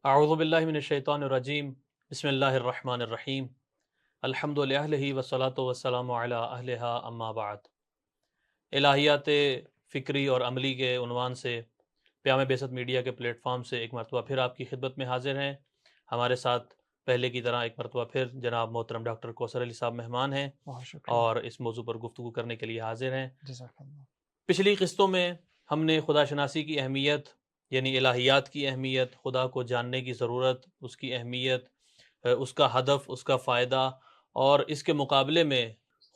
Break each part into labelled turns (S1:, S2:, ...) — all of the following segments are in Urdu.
S1: اعوذ باللہ من الشیطان الرجیم، بسم اللہ الرحمن الرحیم، الحمد للہ والصلاۃ والسلام علی اہلہا اما بعد۔ الہیات فکری اور عملی کے عنوان سے پیام بعثت میڈیا کے پلیٹ فارم سے ایک مرتبہ پھر آپ کی خدمت میں حاضر ہیں۔ ہمارے ساتھ پہلے کی طرح ایک مرتبہ پھر جناب محترم ڈاکٹر کوثر علی صاحب مہمان ہیں
S2: بہت شکریہ،
S1: اور اس موضوع پر گفتگو کرنے کے لیے حاضر ہیں۔
S2: جزاک اللہ۔
S1: پچھلی قسطوں میں ہم نے خدا شناسی کی اہمیت، یعنی الہیات کی اہمیت، خدا کو جاننے کی ضرورت، اس کی اہمیت، اس کا ہدف، اس کا فائدہ، اور اس کے مقابلے میں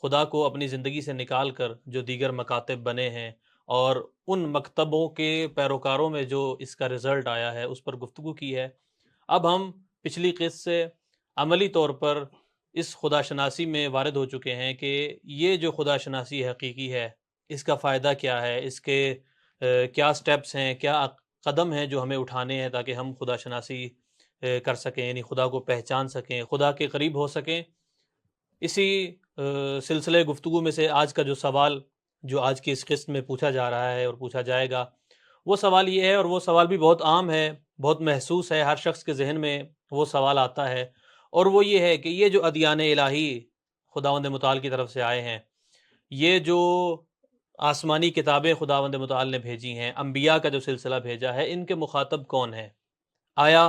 S1: خدا کو اپنی زندگی سے نکال کر جو دیگر مکاتب بنے ہیں اور ان مکتبوں کے پیروکاروں میں جو اس کا رزلٹ آیا ہے اس پر گفتگو کی ہے۔ اب ہم پچھلی قسط سے عملی طور پر اس خدا شناسی میں وارد ہو چکے ہیں کہ یہ جو خدا شناسی حقیقی ہے اس کا فائدہ کیا ہے، اس کے کیا سٹیپس ہیں، کیا قدم ہیں جو ہمیں اٹھانے ہیں تاکہ ہم خدا شناسی کر سکیں، یعنی خدا کو پہچان سکیں، خدا کے قریب ہو سکیں۔ اسی سلسلے گفتگو میں سے آج کا جو سوال جو آج کی اس قسط میں پوچھا جا رہا ہے اور پوچھا جائے گا، وہ سوال یہ ہے، اور وہ سوال بھی بہت عام ہے، بہت محسوس ہے، ہر شخص کے ذہن میں وہ سوال آتا ہے، اور وہ یہ ہے کہ یہ جو ادیان الہی خداوند متعال کی طرف سے آئے ہیں، یہ جو آسمانی کتابیں خداوند متعال نے بھیجی ہیں، انبیاء کا جو سلسلہ بھیجا ہے، ان کے مخاطب کون ہیں؟ آیا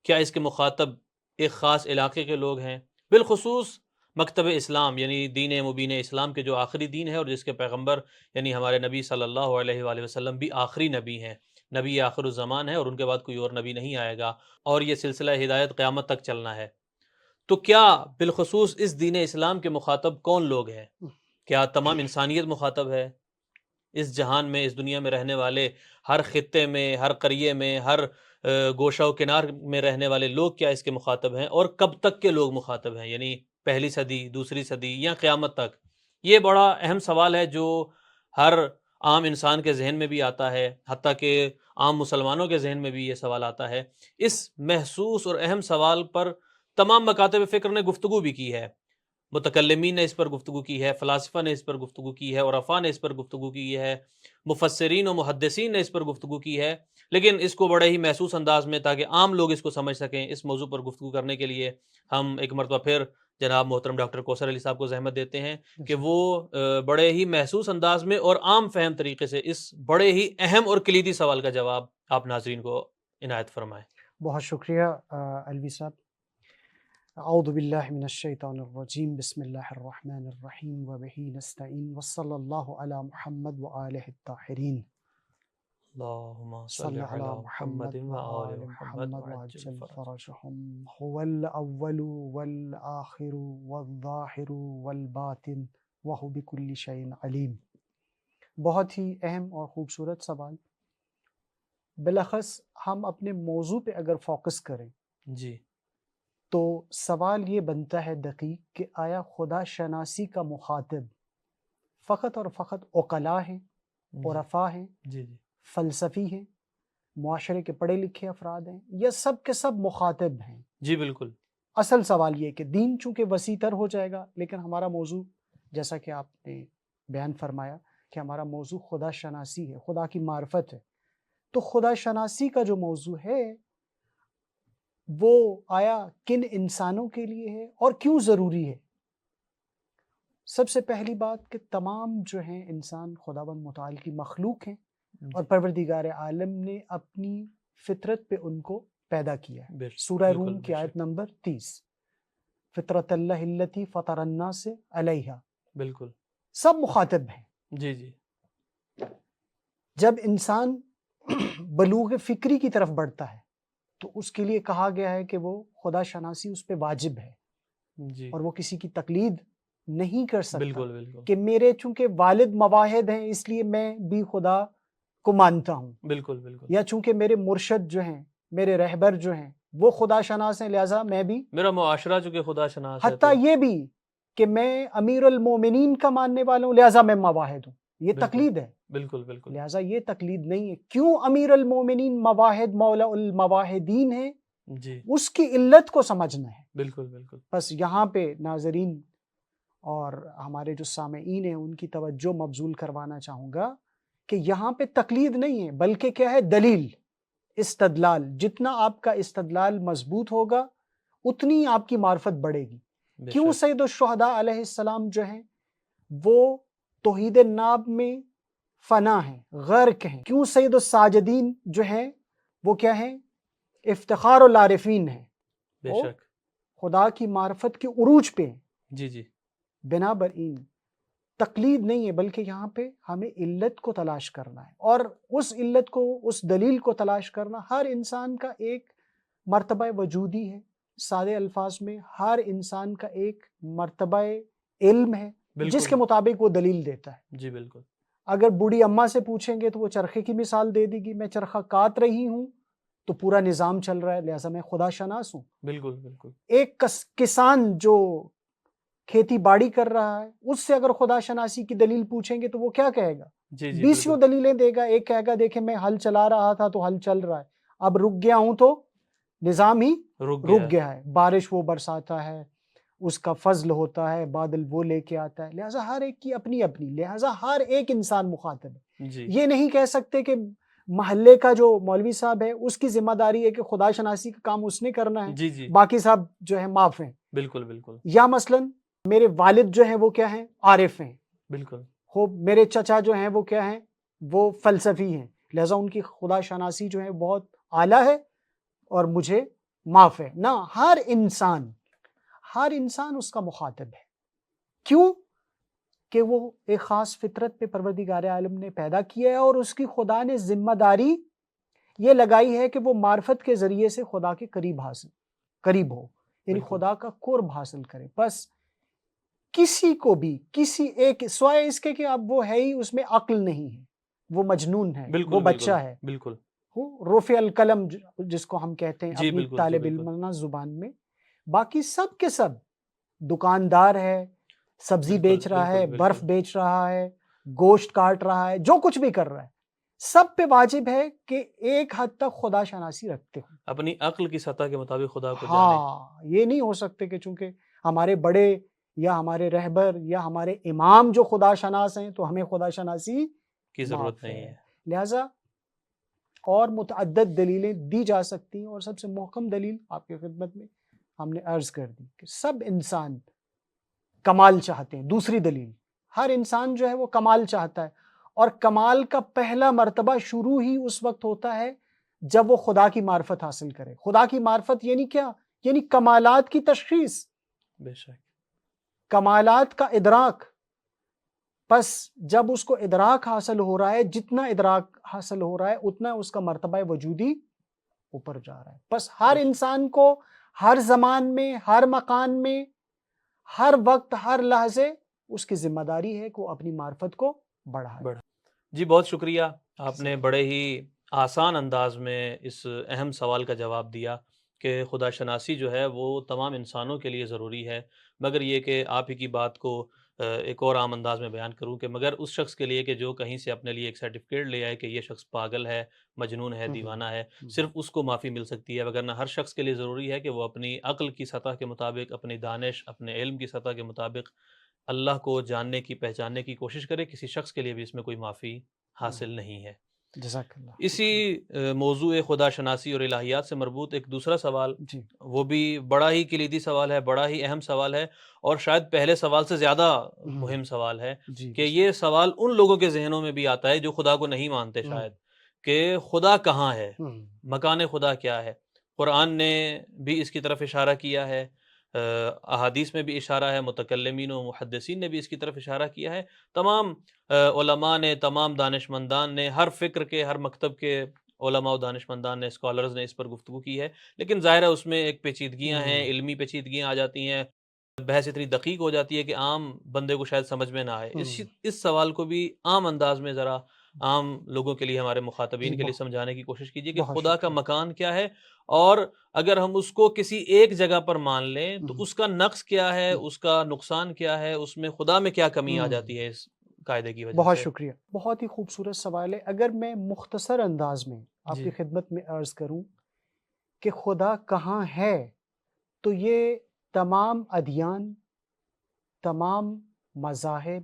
S1: کیا اس کے مخاطب ایک خاص علاقے کے لوگ ہیں؟ بالخصوص مکتب اسلام، یعنی دین مبین اسلام کے جو آخری دین ہے اور جس کے پیغمبر یعنی ہمارے نبی صلی اللہ علیہ وآلہ وسلم بھی آخری نبی ہیں، نبی آخر الزمان ہے، اور ان کے بعد کوئی اور نبی نہیں آئے گا، اور یہ سلسلہ ہدایت قیامت تک چلنا ہے۔ تو کیا بالخصوص اس دین اسلام کے مخاطب کون لوگ ہیں؟ کیا تمام انسانیت مخاطب ہے؟ اس جہان میں، اس دنیا میں رہنے والے ہر خطے میں، ہر قریے میں، ہر گوشہ و کنار میں رہنے والے لوگ کیا اس کے مخاطب ہیں؟ اور کب تک کے لوگ مخاطب ہیں، یعنی پہلی صدی، دوسری صدی یا قیامت تک؟ یہ بڑا اہم سوال ہے جو ہر عام انسان کے ذہن میں بھی آتا ہے، حتیٰ کہ عام مسلمانوں کے ذہن میں بھی یہ سوال آتا ہے۔ اس محسوس اور اہم سوال پر تمام مکاتب فکر نے گفتگو بھی کی ہے، متکلمین نے اس پر گفتگو کی ہے، فلاسفہ نے اس پر گفتگو کی ہے، عرفاء نے اس پر گفتگو کی ہے، مفسرین و محدثین نے اس پر گفتگو کی ہے، لیکن اس کو بڑے ہی محسوس انداز میں تاکہ عام لوگ اس کو سمجھ سکیں، اس موضوع پر گفتگو کرنے کے لیے ہم ایک مرتبہ پھر جناب محترم ڈاکٹر کوثر علی صاحب کو زحمت دیتے ہیں کہ
S2: جزاک
S1: وہ بڑے ہی محسوس انداز میں اور عام فہم طریقے سے اس بڑے ہی اہم اور کلیدی سوال کا جواب آپ ناظرین کو عنایت فرمائیں۔
S2: بہت شکریہ الوی صاحب۔ اعوذ باللہ من الشیطان الرجیم، بسم اللہ الرحمن الرحیم، وبہ نستعین، وصلی اللہ علی محمد وآلہ الطاہرین،
S1: اللہم صل
S2: صلی علی
S1: علی محمد
S2: محمد
S1: وآل
S2: وآل
S1: محمد
S2: محمد
S1: وعجل
S2: وعجل
S1: فرج۔
S2: فرجہم، هو الاول والآخر والظاہر والباطن وہو بکل شیء علیم۔ بہت ہی اہم اور خوبصورت سوال۔ بلاخص ہم اپنے موضوع پہ اگر فوکس کریں
S1: جی
S2: تو سوال یہ بنتا ہے دقیق کہ آیا خدا شناسی کا مخاطب فقط اور فقط عقلاء ہیں،
S1: جی
S2: عرفاء ہیں،
S1: جی جی
S2: فلسفی ہیں، معاشرے کے پڑھے لکھے افراد ہیں، یا سب کے سب مخاطب ہیں؟
S1: جی بالکل
S2: اصل سوال یہ کہ دین چونکہ وسیع تر ہو جائے گا، لیکن ہمارا موضوع جیسا کہ آپ نے بیان فرمایا کہ ہمارا موضوع خدا شناسی ہے، خدا کی معرفت ہے، تو خدا شناسی کا جو موضوع ہے وہ آیا کن انسانوں کے لیے ہے اور کیوں ضروری ہے؟ سب سے پہلی بات کہ تمام جو ہیں انسان خداوند متعال کی مخلوق ہیں، اور پروردگار عالم نے اپنی فطرت پہ ان کو پیدا کیا ہے۔
S1: بے
S2: سورہ
S1: بالکل
S2: روم
S1: بے
S2: کی آیت
S1: شک
S2: نمبر 30، فطرت اللہ التی فطر الناس علیہا،
S1: بالکل
S2: سب مخاطب ہیں۔
S1: جی جی
S2: جب انسان بلوغ فکری کی طرف بڑھتا ہے تو اس کے لیے کہا گیا ہے کہ وہ خدا شناسی اس پہ واجب ہے،
S1: جی
S2: اور وہ کسی کی تقلید نہیں کر سکتا
S1: بالکل بالکل
S2: کہ میرے چونکہ والد مواحد ہیں اس لیے میں بھی خدا کو مانتا ہوں،
S1: بالکل بالکل
S2: یا چونکہ میرے مرشد جو ہیں، میرے رہبر جو ہیں وہ خدا شناس ہیں لہٰذا میں بھی،
S1: میرا معاشرہ چونکہ خدا شناس ہے
S2: حتیٰ
S1: تو
S2: یہ بھی کہ میں امیر المومنین کا ماننے والا ہوں لہٰذا میں مواحد ہوں، یہ
S1: بالکل
S2: تقلید ہے۔
S1: بالکل بالکل
S2: لہٰذا یہ تقلید نہیں ہے۔ کیوں امیر المومنین مواحد مولا المواحدین ہیں؟
S1: جی
S2: اس کی علت کو سمجھنا ہے۔
S1: بالکل بالکل
S2: بس یہاں پہ ناظرین اور ہمارے جو سامعین ہیں ان کی توجہ مبذول کروانا چاہوں گا کہ یہاں پہ تقلید نہیں ہے، بلکہ کیا ہے؟ دلیل، استدلال، جتنا آپ کا استدلال مضبوط ہوگا اتنی آپ کی معرفت بڑھے گی.
S1: بے
S2: کیوں
S1: شک
S2: سید الشہداء علیہ السلام جو ہیں وہ توحید ناب میں فنا ہیں، غرق ہیں؟ کیوں سید الساجدین جو ہیں وہ کیا ہیں؟ افتخار العارفین ہیں،
S1: بے
S2: وہ
S1: شک
S2: خدا کی معرفت کے عروج پہ ہیں.
S1: جی جی
S2: بنا برئین تقلید نہیں ہے، بلکہ یہاں پہ ہمیں علت کو تلاش کرنا ہے، اور اس علت کو، اس دلیل کو تلاش کرنا ہر انسان کا ایک مرتبہ وجودی ہے. سادے الفاظ میں ہر انسان کا ایک مرتبہ علم ہے جس
S1: بالکل
S2: کے مطابق وہ دلیل دیتا ہے.
S1: جی بالکل
S2: اگر بوڑھی اماں سے پوچھیں گے تو وہ چرخے کی مثال دے دے گی، میں چرخہ کاٹ رہی ہوں تو پورا نظام چل رہا ہے لہٰذا میں خدا شناس ہوں.
S1: بالکل بالکل
S2: ایک کسان جو کھیتی باڑی کر رہا ہے اس سے اگر خدا شناسی کی دلیل پوچھیں گے تو وہ کیا کہے گا؟
S1: جی جی
S2: بیسیوں
S1: بالکل
S2: دلیلیں دے گا. ایک کہے گا دیکھیں میں ہل چلا رہا تھا تو ہل چل رہا ہے، اب رک گیا ہوں تو نظام ہی رک گیا ہے. بارش وہ برساتا ہے، اس کا فضل ہوتا ہے، بادل وہ لے کے آتا ہے. لہٰذا ہر ایک کی اپنی اپنی، لہٰذا ہر ایک انسان مخاطب ہے.
S1: جی
S2: یہ نہیں کہہ سکتے کہ محلے کا جو مولوی صاحب ہے اس کی ذمہ داری ہے کہ خدا شناسی کا کام اس نے کرنا ہے،
S1: جی جی
S2: باقی صاحب جو ہے معاف ہیں.
S1: بالکل بالکل
S2: یا مثلاً میرے والد جو ہیں وہ کیا ہیں؟ عارف ہیں.
S1: بالکل
S2: ہو میرے چچا جو ہیں وہ کیا ہیں؟ وہ فلسفی ہیں. لہٰذا ان کی خدا شناسی جو ہے بہت اعلیٰ ہے اور مجھے معاف ہے. نہ، ہر انسان اس کا مخاطب ہے. کیوں کہ وہ ایک خاص فطرت پہ پروردگار عالم نے پیدا کیا ہے، اور اس کی خدا نے ذمہ داری یہ لگائی ہے کہ وہ معرفت کے ذریعے سے خدا کے قریب ہو، یعنی
S1: بالکل
S2: خدا کا قرب حاصل کرے. بس کسی کو بھی، کسی ایک، سوائے اس کے کہ اب وہ ہے ہی اس میں عقل نہیں ہے، وہ مجنون ہے، وہ
S1: بالکل
S2: بچہ
S1: بالکل
S2: ہے،
S1: بالکل
S2: وہ رفع القلم جس کو ہم کہتے ہیں
S1: جی
S2: اپنی
S1: بالکل جی
S2: طالب
S1: بالکل
S2: علمانہ زبان میں. باقی سب کے سب دکاندار ہے، سبزی
S1: بالکل
S2: بیچ رہا ہے،
S1: بالکل
S2: برف
S1: بالکل
S2: بیچ رہا ہے، گوشت کاٹ رہا ہے، جو کچھ بھی کر رہا ہے، سب پہ واجب ہے کہ ایک حد تک خدا شناسی رکھتے ہوں.
S1: اپنی عقل کی سطح کے مطابق خدا کو جانے.
S2: ہاں، یہ نہیں ہو سکتے کہ چونکہ ہمارے بڑے یا ہمارے رہبر یا ہمارے امام جو خدا شناس ہیں تو ہمیں خدا شناسی
S1: کی ضرورت
S2: معاف
S1: نہیں
S2: ہے.
S1: ہے.
S2: لہٰذا اور متعدد دلیلیں دی جا سکتی ہیں، اور سب سے محکم دلیل آپ کی خدمت میں ہم نے عرض کر دی کہ سب انسان کمال چاہتے ہیں. دوسری دلیل، ہر انسان جو ہے وہ کمال چاہتا ہے، اور کمال کا پہلا مرتبہ شروع ہی اس وقت ہوتا ہے جب وہ خدا کی معرفت حاصل کرے. خدا کی معرفت یعنی کیا؟ یعنی کمالات کی تشخیص،
S1: بے شک
S2: کمالات کا ادراک. پس جب اس کو ادراک حاصل ہو رہا ہے، جتنا ادراک حاصل ہو رہا ہے اتنا اس کا مرتبہ وجودی اوپر جا رہا ہے. بس ہر
S1: بے شک
S2: انسان کو ہر زمان میں، ہر مکان میں، ہر وقت، ہر لحظے اس کی ذمہ داری ہے کہ وہ اپنی معرفت کو بڑھائے.
S1: بڑھ جی بہت شکریہ. آپ نے بڑے ہی آسان انداز میں اس اہم سوال کا جواب دیا کہ خدا شناسی جو ہے وہ تمام انسانوں کے لیے ضروری ہے، مگر یہ کہ آپ ہی کی بات کو ایک اور عام انداز میں بیان کروں کہ مگر اس شخص کے لیے کہ جو کہیں سے اپنے لیے ایک سرٹیفکیٹ لے آئے کہ یہ شخص پاگل ہے، مجنون ہے، دیوانہ ہے، صرف اس کو معافی مل سکتی ہے. وگرنہ ہر شخص کے لیے ضروری ہے کہ وہ اپنی عقل کی سطح کے مطابق، اپنی دانش، اپنے علم کی سطح کے مطابق اللہ کو جاننے کی، پہچاننے کی کوشش کرے. کسی شخص کے لیے بھی اس میں کوئی معافی حاصل نہیں ہے.
S2: جزاک اللہ.
S1: اسی موضوع خدا شناسی اور الہیات سے مربوط ایک دوسرا سوال،
S2: جی
S1: وہ بھی بڑا ہی کلیدی سوال ہے، بڑا ہی اہم سوال ہے، اور شاید پہلے سوال سے زیادہ مہم سوال ہے
S2: جی
S1: کہ یہ سوال ان لوگوں کے ذہنوں میں بھی آتا ہے جو خدا کو نہیں مانتے شاید، کہ خدا کہاں ہے، مکان خدا کیا ہے. قرآن نے بھی اس کی طرف اشارہ کیا ہے، احادیث میں بھی اشارہ ہے، متکلمین و محدثین نے بھی اس کی طرف اشارہ کیا ہے. تمام علماء نے، تمام دانشمندان نے، ہر فکر کے، ہر مکتب کے علماء و دانشمندان نے، اسکالرز نے اس پر گفتگو کی ہے. لیکن ظاہر ہے اس میں ایک پیچیدگیاں ہیں، علمی پیچیدگیاں آ جاتی ہیں، بحث اتنی دقیق ہو جاتی ہے کہ عام بندے کو شاید سمجھ میں نہ آئے. اس سوال کو بھی عام انداز میں ذرا عام لوگوں کے لیے، ہمارے مخاطبین کے لیے سمجھانے کی کوشش کیجیے کہ
S2: بہت
S1: خدا کا
S2: شکریہ.
S1: مکان کیا ہے، اور اگر ہم اس کو کسی ایک جگہ پر مان لیں تو اس کا نقص کیا ہے، اس کا نقصان کیا ہے، اس میں خدا میں کیا کمی آ جاتی ہے اس قاعدے کی وجہ
S2: بہت
S1: سے.
S2: شکریہ. بہت ہی خوبصورت سوال ہے. اگر میں مختصر انداز میں آپ
S1: جی
S2: کی خدمت میں عرض کروں کہ خدا کہاں ہے، تو یہ تمام ادیان، تمام مذاہب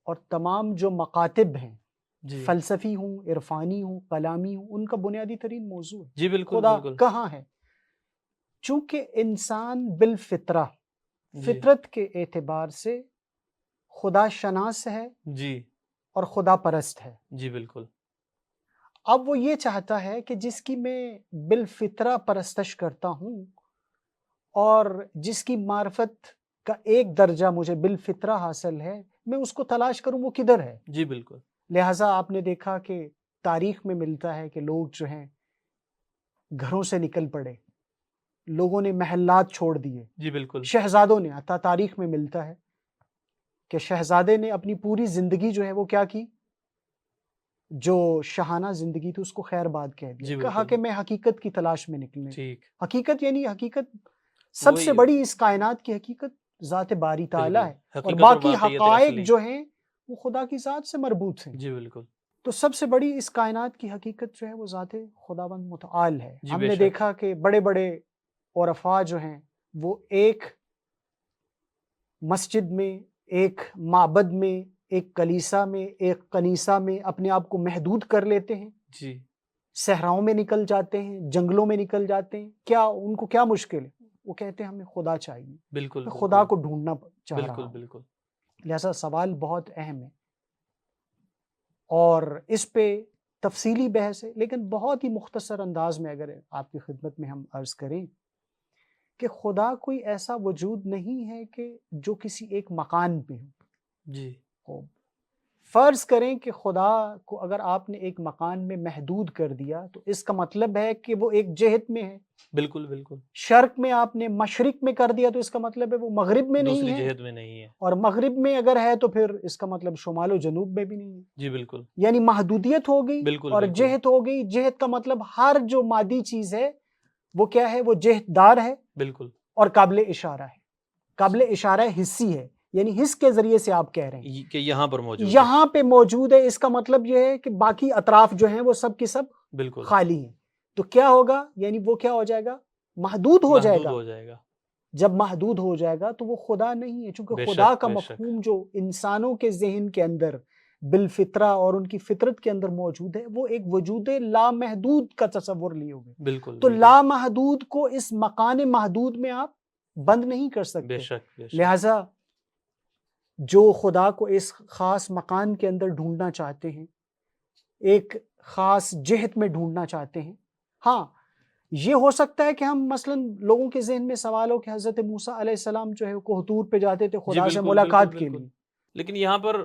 S2: اور تمام جو مکاتب ہیں
S1: جی
S2: فلسفی ہوں، عرفانی ہوں، کلامی ہوں، ان کا بنیادی ترین موضوع ہے
S1: جی بالکل
S2: خدا
S1: بالکل
S2: کہاں ہے۔ چونکہ انسان بالفطرہ،
S1: جی
S2: فطرت کے اعتبار سے خدا شناس ہے
S1: جی
S2: اور خدا پرست ہے۔
S1: جی بالکل
S2: اب وہ یہ چاہتا ہے کہ جس کی میں بالفطرہ پرستش کرتا ہوں اور جس کی معرفت کا ایک درجہ مجھے بالفطرہ حاصل ہے، میں اس کو تلاش کروں وہ کدھر ہے۔
S1: جی بالکل
S2: لہٰذا آپ نے دیکھا کہ تاریخ میں ملتا ہے کہ لوگ جو ہیں گھروں سے نکل پڑے، لوگوں نے محلات چھوڑ دیے،
S1: جی بالکل
S2: شہزادوں نے، عطا تاریخ میں ملتا ہے کہ شہزادے نے اپنی پوری زندگی جو ہے وہ کیا کی، جو شاہانہ زندگی تھی اس کو خیر باد کہہ دیا،
S1: جی
S2: کہا
S1: بالکل
S2: کہ میں حقیقت کی تلاش میں نکلنے۔
S1: ٹھیک
S2: حقیقت یعنی حقیقت، سب سے
S1: وہی
S2: بڑی اس کائنات کی حقیقت ذات باری تعالیٰ
S1: بالکل
S2: ہے، اور
S1: حقیقت
S2: باقی
S1: واقعیت
S2: حقائق
S1: اصلی
S2: جو ہیں وہ خدا کی ذات سے مربوط ہیں۔
S1: جی بالکل
S2: تو سب سے بڑی اس کائنات کی حقیقت جو ہے وہ ذات خداوند متعال ہے۔
S1: جی
S2: ہم
S1: بے
S2: نے
S1: شک
S2: دیکھا کہ بڑے بڑے عرفاء جو ہیں وہ ایک مسجد میں، ایک معبد میں، ایک کلیسا میں، ایک کنیسہ میں اپنے آپ کو محدود کر لیتے ہیں،
S1: جی
S2: صحراؤں میں نکل جاتے ہیں، جنگلوں میں نکل جاتے ہیں۔ کیا ان کو کیا مشکل ہے؟ وہ کہتے ہیں ہمیں خدا چاہیے،
S1: بالکل
S2: میں
S1: بالکل
S2: خدا کو ڈھونڈنا چاہ رہا
S1: بالکل
S2: ہوں۔
S1: بالکل
S2: لہذا سوال بہت اہم ہے اور اس پہ تفصیلی بحث ہے، لیکن بہت ہی مختصر انداز میں اگر آپ کی خدمت میں ہم عرض کریں کہ خدا کوئی ایسا وجود نہیں ہے کہ جو کسی ایک مکان پہ
S1: جی
S2: ہو۔ فرض کریں کہ خدا کو اگر آپ نے ایک مکان میں محدود کر دیا تو اس کا مطلب ہے کہ وہ ایک جہت میں ہے۔
S1: بالکل بالکل
S2: شرق میں آپ نے مشرق میں کر دیا تو اس کا مطلب ہے وہ مغرب میں نہیں
S1: دوسری
S2: ہے،
S1: جہت میں نہیں ہے
S2: اور مغرب میں اگر ہے تو پھر اس کا مطلب شمال و جنوب میں بھی نہیں ہے۔
S1: جی بالکل
S2: یعنی محدودیت ہو گئی
S1: بالکل
S2: اور
S1: بالکل
S2: جہت ہو گئی۔ جہت کا مطلب ہر جو مادی چیز ہے وہ کیا ہے؟ وہ جہت دار ہے
S1: بالکل
S2: اور قابل اشارہ ہے۔ قابل اشارہ حصی ہے، یعنی حس کے ذریعے سے آپ کہہ رہے ہیں
S1: کہ یہاں پر موجود ہے
S2: یہاں پہ موجود ہے۔ اس کا مطلب یہ ہے کہ باقی اطراف جو ہیں وہ سب کی سب
S1: بالکل
S2: خالی ہیں۔ تو کیا ہوگا؟ یعنی وہ کیا ہو جائے گا؟ محدود ہو جائے
S1: محدود
S2: گا۔
S1: ہو جائے گا
S2: جب محدود ہو جائے گا تو وہ خدا نہیں ہے، چونکہ
S1: بے
S2: خدا
S1: شک
S2: کا
S1: بے شک
S2: مفہوم جو انسانوں کے ذہن کے اندر بالفطرہ اور ان کی فطرت کے اندر موجود ہے وہ ایک وجود لامحدود کا تصور لیے ہوئے۔
S1: بالکل
S2: تو
S1: بالکل
S2: لامحدود کو اس مکان محدود میں آپ بند نہیں کر
S1: بے
S2: سکتے۔
S1: شک بے شک
S2: لہٰذا جو خدا کو اس خاص مکان کے اندر ڈھونڈنا چاہتے ہیں، ایک خاص جہت میں ڈھونڈنا چاہتے ہیں، ہاں یہ ہو سکتا ہے کہ ہم مثلا لوگوں کے ذہن میں سوال ہو کہ حضرت موسیٰ علیہ السلام جو ہے کوہ طور پہ جاتے تھے
S1: جی
S2: خدا سے
S1: بالکل
S2: ملاقات
S1: بالکل
S2: کے
S1: بالکل
S2: لیے۔
S1: لیکن یہاں پر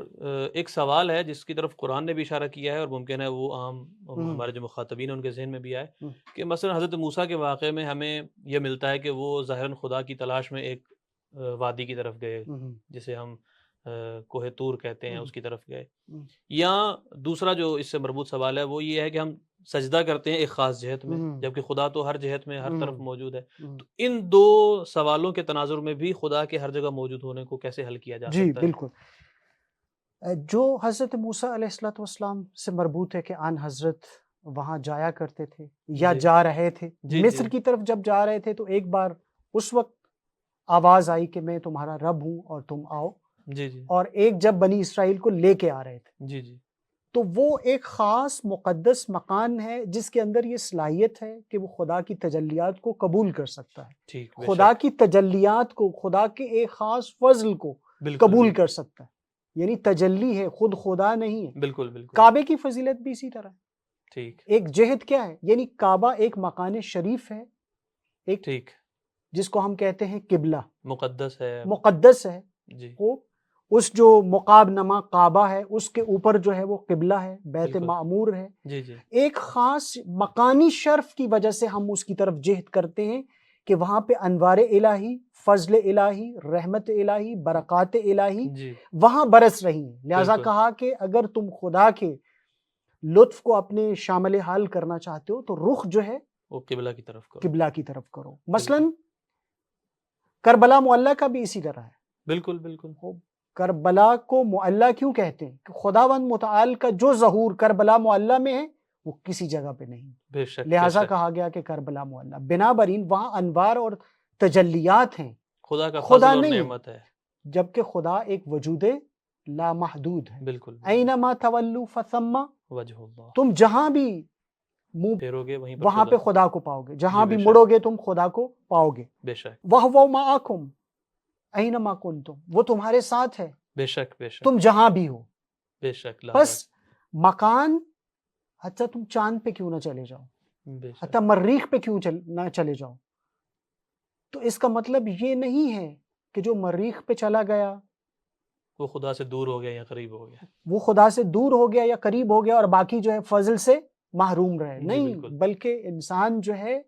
S1: ایک سوال ہے جس کی طرف قرآن نے بھی اشارہ کیا ہے اور ممکن ہے وہ عام ہمارے جو مخاطبین ہیں ان کے ذہن میں بھی آئے کہ مثلا حضرت موسیٰ کے واقعے میں ہمیں یہ ملتا ہے کہ وہ ظاہراً خدا کی تلاش میں ایک وادی کی طرف گئے جسے ہم کوہ طور کہتے ہیں، اس کی طرف گئے۔ یا دوسرا جو اس سے مربوط سوال ہے وہ یہ ہے کہ ہم سجدہ کرتے ہیں ایک خاص جہت میں جبکہ خدا تو ہر جہت میں ہر طرف موجود ہے۔ تو ان دو سوالوں کے تناظر میں بھی خدا کے ہر جگہ موجود ہونے کو کیسے حل کیا جا
S2: جی
S1: سکتا ہے؟
S2: بالکل، جو حضرت موسیٰ علیہ السلام سے مربوط ہے کہ آن حضرت وہاں جایا کرتے تھے یا
S1: جی
S2: جا رہے تھے،
S1: جی
S2: مصر
S1: جی
S2: کی طرف جب جا رہے تھے تو ایک بار اس وقت آواز آئی کہ میں تمہارا رب ہوں اور تم آؤ،
S1: جی جی
S2: اور ایک جب بنی اسرائیل کو لے کے آ رہے تھے،
S1: جی جی
S2: تو وہ ایک خاص مقدس مکان ہے جس کے اندر یہ صلاحیت ہے کہ وہ خدا کی تجلیات کو قبول کر سکتا ہے،
S1: ٹھیک بے
S2: خدا
S1: شک
S2: کی تجلیات کو، خدا کے ایک خاص فضل کو
S1: بالکل
S2: قبول
S1: بالکل
S2: کر سکتا ہے۔ یعنی تجلی ہے، خود خدا نہیں ہے۔
S1: بالکل بالکل
S2: کعبے کی فضیلت بھی اسی طرح ہے۔
S1: ٹھیک
S2: ایک جہت کیا ہے؟ یعنی کعبہ ایک مکان شریف ہے، ایک
S1: ٹھیک
S2: جس کو ہم کہتے ہیں قبلہ،
S1: مقدس ہے
S2: مقدس ہے۔
S1: جی
S2: وہ اس جو مقاب نما کعبہ ہے اس کے اوپر جو ہے وہ قبلہ ہے، بیت
S1: بالکل
S2: معمور ہے۔
S1: جی جی
S2: ایک خاص مکانی شرف کی وجہ سے ہم اس کی طرف جہد کرتے ہیں کہ وہاں پہ انوار الہی، فضل الہی، رحمت الہی، برکات الہی
S1: جی
S2: وہاں برس رہی ہیں۔ لہٰذا
S1: بالکل
S2: کہا کہ اگر تم خدا کے لطف کو اپنے شامل حال کرنا چاہتے ہو تو رخ جو ہے
S1: وہ قبلہ کی طرف کرو،
S2: قبلہ کی طرف کرو۔ مثلا
S1: بالکل
S2: کربلا معلیٰ کا بھی اسی طرح ہے۔
S1: بالکل بالکل
S2: کربلا کو معلیٰ کیوں کہتے ہیں؟ کہ خداوند متعال کا جو ظہور کربلا معلیٰ میں ہے وہ کسی جگہ پہ نہیں،
S1: بے شک بے
S2: لہٰذا
S1: شک
S2: کہا گیا کہ کربلا معلیٰ۔ بنابراین وہاں انوار اور تجلیات ہیں،
S1: خدا کا
S2: خدا
S1: فضل اور
S2: نہیں ہے،
S1: نعمت ہے۔
S2: جبکہ خدا ایک وجود لامحدود ہے.
S1: بالکل
S2: اینما تولوا فثم،
S1: وجہ اللہ،
S2: تم جہاں بھی منہ
S1: پھیرو گے وہیں پر
S2: وہاں
S1: خدا
S2: پہ خدا کو پاؤ گے، جہاں
S1: جی
S2: بھی
S1: بے شک
S2: مڑو گے تم خدا کو پاؤ گے.
S1: بے شک
S2: وَهُوَ مَعَكُمْ اینما کنتم، وہ تمہارے ساتھ ہے
S1: بے شک بے شک
S2: تم جہاں بھی ہو.
S1: بے شک لا
S2: بس مکان، حتیٰ تم چاند پہ کیوں نہ چلے جاؤ،
S1: بے شک
S2: حتیٰ مریخ پہ کیوں نہ چلے جاؤ، تو اس کا مطلب یہ نہیں ہے کہ جو مریخ پہ چلا گیا
S1: وہ خدا سے دور ہو گیا یا قریب ہو گیا.
S2: وہ خدا سے دور ہو گیا یا قریب ہو گیا اور باقی جو ہے فضل سے محروم رہے.
S1: جی
S2: نہیں،
S1: بالکل
S2: بلکہ انسان جو ہے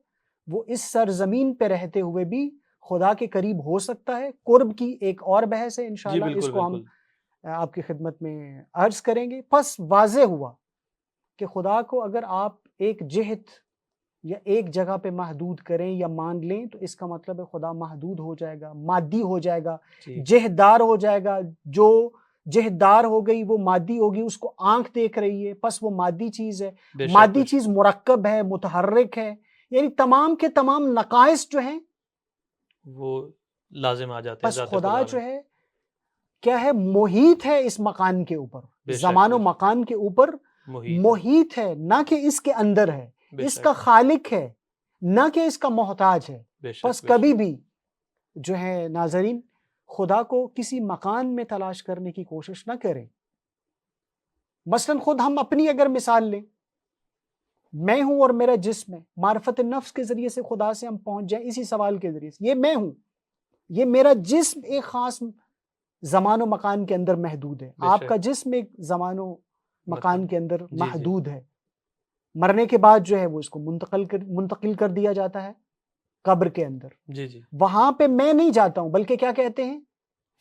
S2: وہ اس سرزمین پہ رہتے ہوئے بھی خدا کے قریب ہو سکتا ہے. قرب کی ایک اور بحث ہے
S1: جی
S2: انشاءاللہ، اس
S1: بالکل
S2: کو ہم
S1: بالکل
S2: آپ کی خدمت میں عرض کریں گے. پس واضح ہوا کہ خدا کو اگر آپ ایک جہت یا ایک جگہ پہ محدود کریں یا مان لیں تو اس کا مطلب ہے خدا محدود ہو جائے گا، مادی ہو جائے گا،
S1: جی
S2: جہدار ہو جائے گا. جو جہدار ہو گئی وہ مادی ہوگی، اس کو آنکھ دیکھ رہی ہے، پس وہ مادی چیز ہے.
S1: بے شک
S2: مادی
S1: بے شک
S2: چیز مرکب ہے، متحرک ہے، یعنی تمام کے تمام نقائص جو ہیں
S1: وہ لازم آ جاتے ہیں
S2: بس
S1: ذات
S2: خدا
S1: خدا
S2: جو
S1: میں.
S2: ہے کیا ہے، محیط ہے اس مکان کے اوپر،
S1: بے شک
S2: زمان و
S1: بے شک
S2: مکان کے اوپر
S1: محیط ہے
S2: محیط ہے، نہ کہ اس کے اندر ہے.
S1: بے
S2: اس
S1: شک
S2: کا خالق ہے، نہ کہ اس کا محتاج ہے.
S1: بے
S2: بس
S1: شک بے
S2: کبھی
S1: شک
S2: بھی جو ہے ناظرین خدا کو کسی مکان میں تلاش کرنے کی کوشش نہ کریں. مثلا خود ہم اپنی اگر مثال لیں، میں ہوں اور میرا جسم ہے، معرفت نفس کے ذریعے سے خدا سے ہم پہنچ جائیں اسی سوال کے ذریعے سے. یہ میں ہوں، یہ میرا جسم ایک خاص زمان و مکان کے اندر محدود ہے.
S1: بے
S2: آپ
S1: شک
S2: کا جسم ایک زمان و مکان
S1: مکان
S2: کے اندر
S1: جی جی
S2: محدود ہے. مرنے کے بعد جو ہے وہ اس کو منتقل کر دیا جاتا ہے قبر کے اندر.
S1: جی جی
S2: وہاں پہ میں نہیں جاتا ہوں، بلکہ کیا کہتے ہیں،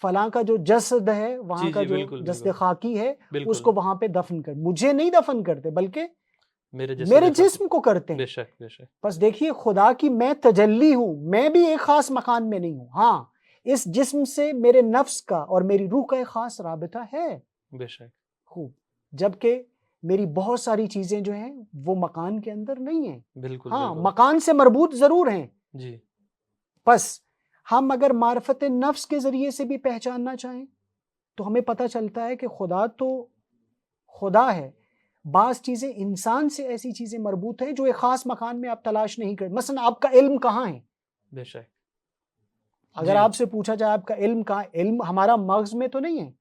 S2: فلاں کا جو جسد ہے، وہاں
S1: جی
S2: کا
S1: جی
S2: جو
S1: بالکل
S2: جسد
S1: بالکل
S2: خاکی ہے اس
S1: بالکل
S2: کو وہاں پہ دفن کر، مجھے نہیں دفن کرتے بلکہ
S1: میرے جسد
S2: میرے
S1: خاکی
S2: جسم کو کرتے ہیں.
S1: بے شک بے شک
S2: بس دیکھیے خدا کی میں تجلی ہوں، میں بھی ایک خاص مکان میں نہیں ہوں. ہاں، اس جسم سے میرے نفس کا اور میری روح کا ایک خاص رابطہ ہے.
S1: بے شک
S2: خوب، جبکہ میری بہت ساری چیزیں جو ہیں وہ مکان کے اندر نہیں ہیں.
S1: بالکل
S2: ہاں،
S1: بالکل
S2: مکان سے مربوط ضرور ہیں.
S1: جی
S2: پس ہم اگر معرفت نفس کے ذریعے سے بھی پہچاننا چاہیں تو ہمیں پتہ چلتا ہے کہ خدا تو خدا ہے. بعض چیزیں انسان سے ایسی چیزیں مربوط ہیں جو ایک خاص مکان میں آپ تلاش نہیں کرتے. مثلا آپ کا علم کہاں ہے؟
S1: بے شک
S2: اگر
S1: جی
S2: آپ سے پوچھا جائے آپ کا علم کہاں ہے، علم ہمارا مغز میں تو نہیں ہے،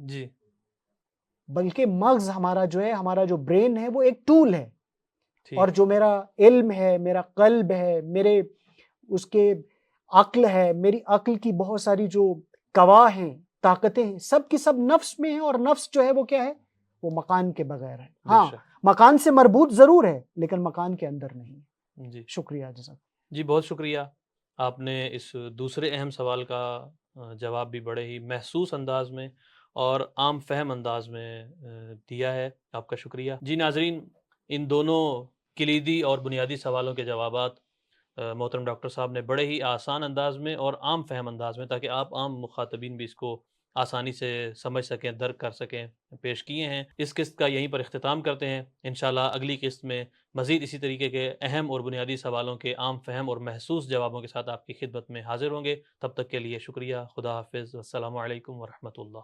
S1: جی
S2: بلکہ مغز ہمارا جو ہے، ہمارا جو برین ہے وہ ایک ٹول ہے. اور
S1: ٹھیک
S2: جو میرا علم ہے، میرا قلب ہے، میرے اس کے عقل ہے، میری عقل کی بہت ساری جو قواہ ہیں، طاقتیں ہیں، سب کی سب نفس میں ہیں. اور نفس جو ہے وہ کیا ہے؟ وہ مکان کے بغیر ہے.
S1: بے
S2: ہاں،
S1: شک
S2: مکان سے مربوط ضرور ہے لیکن مکان کے اندر نہیں ہے.
S1: جی
S2: شکریہ جزاک.
S1: جی بہت شکریہ. آپ نے اس دوسرے اہم سوال کا جواب بھی بڑے ہی محسوس انداز میں اور عام فہم انداز میں دیا ہے. آپ کا شکریہ. جی ناظرین، ان دونوں کلیدی اور بنیادی سوالوں کے جوابات محترم ڈاکٹر صاحب نے بڑے ہی آسان انداز میں اور عام فہم انداز میں، تاکہ آپ عام مخاطبین بھی اس کو آسانی سے سمجھ سکیں، درک کر سکیں، پیش کیے ہیں. اس قسط کا یہیں پر اختتام کرتے ہیں. انشاءاللہ اگلی قسط میں مزید اسی طریقے کے اہم اور بنیادی سوالوں کے عام فہم اور محسوس جوابوں کے ساتھ آپ کی خدمت میں حاضر ہوں گے. تب تک کے لیے شکریہ. خدا حافظ. السلام علیکم ورحمۃ اللہ.